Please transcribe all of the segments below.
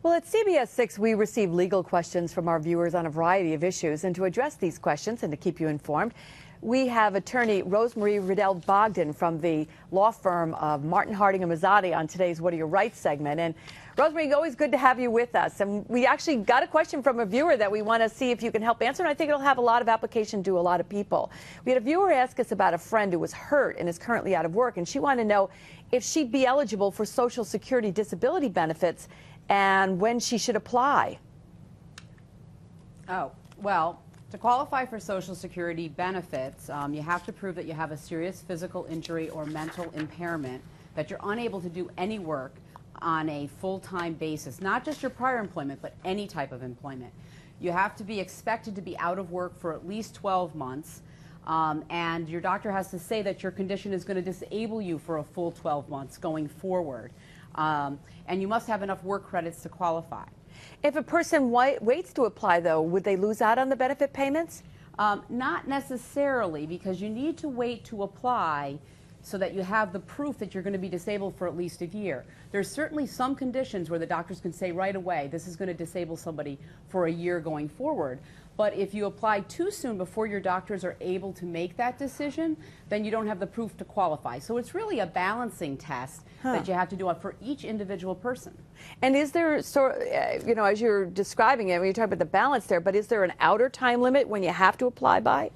Well, at CBS 6, we receive legal questions from our viewers on a variety of issues. And to address these questions and to keep you informed, we have attorney Rosemarie Riddell Bogdan from the law firm of Martin, Harding and Mazzotti on today's What Are Your Rights segment. And Rosemarie, always good to have you with us. And we actually got a question from a viewer that we want to see if you can help answer. And I think it'll have a lot of application to a lot of people. We had a viewer ask us about a friend who was hurt and is currently out of work. And she wanted to know if she'd be eligible for Social Security disability benefits and when she should apply. Oh, well, to qualify for Social Security benefits, you have to prove that you have a serious physical injury or mental impairment, that you're unable to do any work on a full-time basis, not just your prior employment, but any type of employment. You have to be expected to be out of work for at least 12 months, and your doctor has to say that your condition is going to disable you for a full 12 months going forward. And you must have enough work credits to qualify. If a person waits to apply, though, would they lose out on the benefit payments? Not necessarily, because you need to wait to apply so that you have the proof that you're going to be disabled for at least a year. There's certainly some conditions where the doctors can say right away, this is going to disable somebody for a year going forward. But if you apply too soon before your doctors are able to make that decision, then you don't have the proof to qualify. So it's really a balancing test that you have to do for each individual person. And is there, as you're describing it, when you talk about the balance there, but is there an outer time limit when you have to apply by?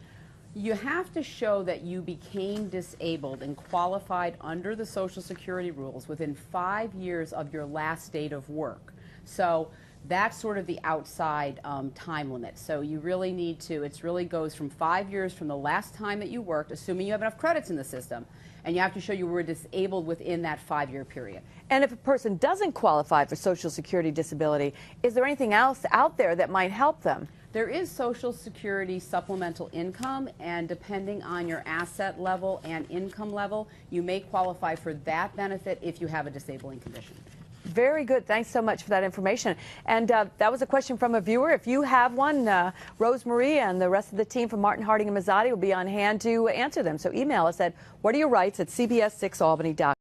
You have to show that you became disabled and qualified under the Social Security rules within 5 years of your last date of work. So that's sort of the outside time limit. So you really need to, it really goes from 5 years from the last time that you worked, assuming you have enough credits in the system, and you have to show you were disabled within that 5-year period. And if a person doesn't qualify for Social Security disability, is there anything else out there that might help them? There is Social Security supplemental income, and depending on your asset level and income level, you may qualify for that benefit if you have a disabling condition. Very good. Thanks so much for that information. And that was a question from a viewer. If you have one, Rosemarie and the rest of the team from Martin, Harding and Mazzotti will be on hand to answer them. So email us at whatariyourrights@cbs6albany.com.